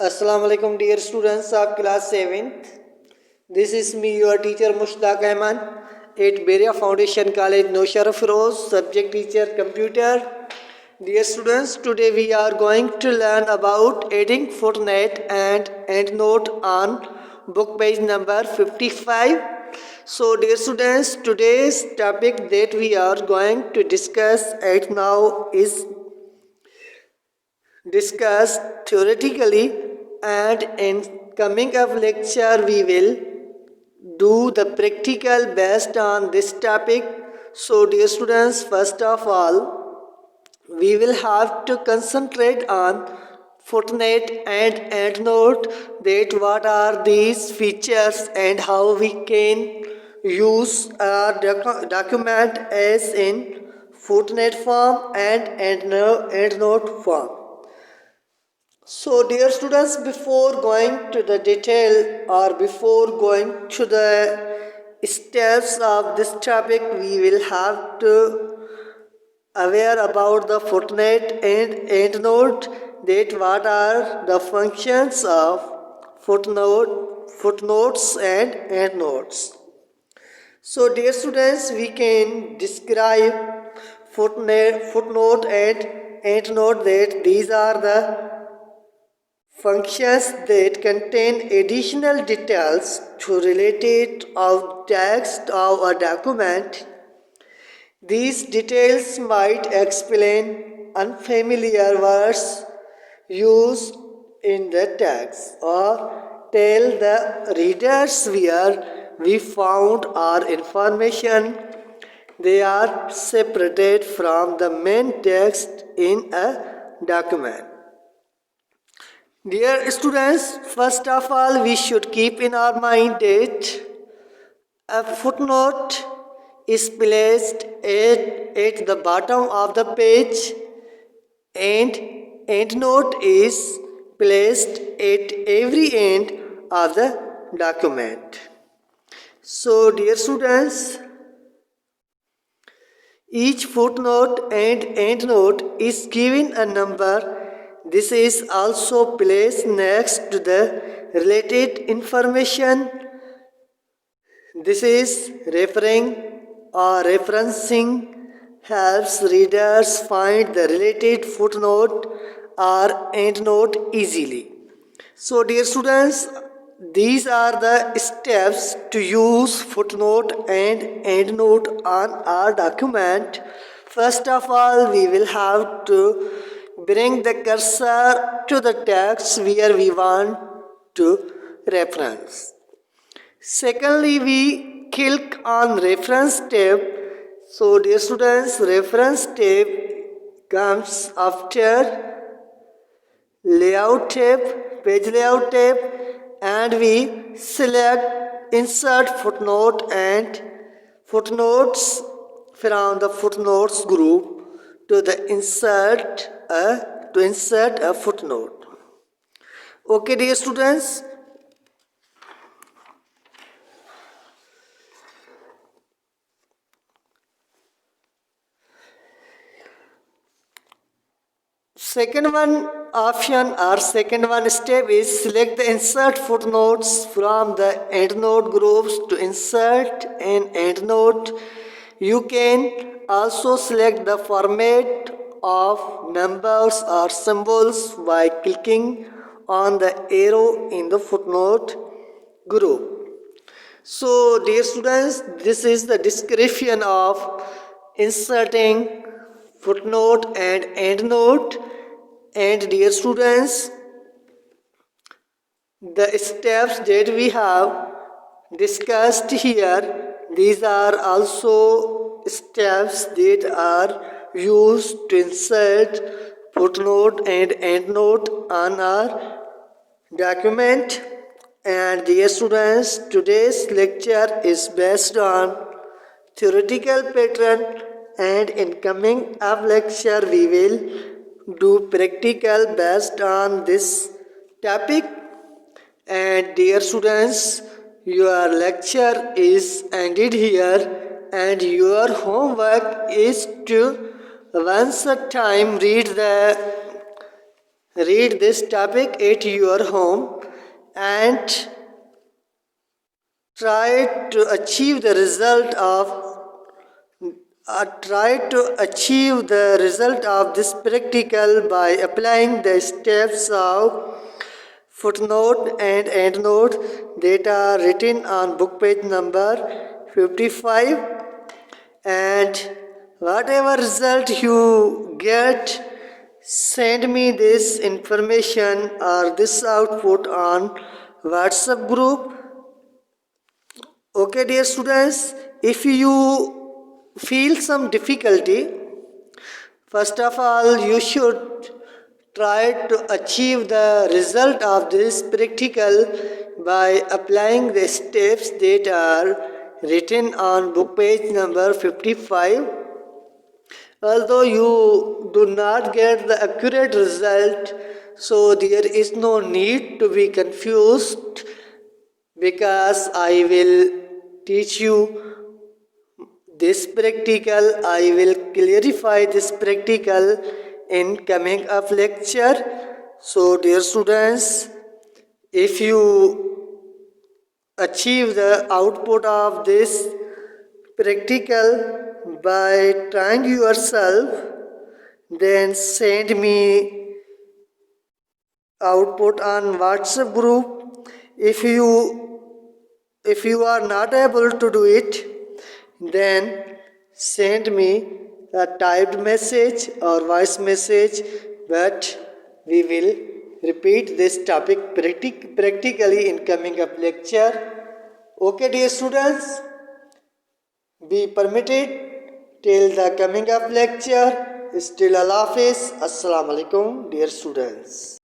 Assalamu alaikum dear students of class 7th. This is me your teacher Mushtaq Ahmed at Beria Foundation College Nosharaf Feroz, subject teacher computer. Dear students, today we are going to learn about adding footnote and endnote on book page number 55. So dear students, today's topic that we are going to discuss right now is discussed theoretically, and in coming up lecture we will do the practical based on this topic. So dear students, first of all we will have to concentrate on footnote and endnote, that what are these features and how we can use a document as in footnote form and endnote form. So dear students, before going to the detail or before going to the steps of this topic, we will have to aware about the footnote and endnote, that what are the functions of footnotes and endnotes. So dear students, we can describe footnote and endnote, that these are the functions that contain additional details to related of text of a document. These details might explain unfamiliar words used in the text or tell the readers where we found our information. They are separated from the main text in a document. Dear students, first of all we should keep in our mind that a footnote is placed at the bottom of the page and endnote is placed at every end of the document. So dear students, each footnote and endnote is given a number. This is also placed next to the related information. This is referring or referencing helps readers find the related footnote or endnote easily. So dear students, these are the steps to use footnote and endnote on our document. First of all, we will have to bring the cursor to the text where we want to reference. Secondly, we click on reference tab. So dear students, reference tab comes after layout tab, page layout tab, and we select insert footnote and footnotes from the footnotes group to insert a footnote. Okay dear students, second one option or second one step is select the insert footnotes from the endnote groups to insert an endnote. You can also select the format of numbers or symbols by clicking on the arrow in the footnote group. So dear students, this is the description of inserting footnote and endnote. And dear students, the steps that we have discussed here, these are also steps that are used to insert footnote and endnote on our document. And dear students, today's lecture is based on theoretical pattern, and in coming up lecture we will do practical based on this topic. And dear students, your lecture is ended here, and your homework is to once a time read the read this topic at your home and try to achieve the result of this practical by applying the steps of footnote and endnote that are written on book page number 55, and whatever result you get, send me this information or this output on WhatsApp group. Okay, dear students, if you feel some difficulty, first of all, you should try to achieve the result of this practical by applying the steps that are written on book page number 55. Although you do not get the accurate result, so there is no need to be confused, because I will teach you this practical. I will clarify this practical in coming up lecture. So dear students, if you achieve the output of this practical by trying yourself, then send me output on WhatsApp group. If you are not able to do it, then send me a typed message or voice message, but we will repeat this topic practically in coming up lecture. Okay, dear students, be permitted till the coming up lecture. Still Allah Hafiz. Assalamu alaikum, dear students.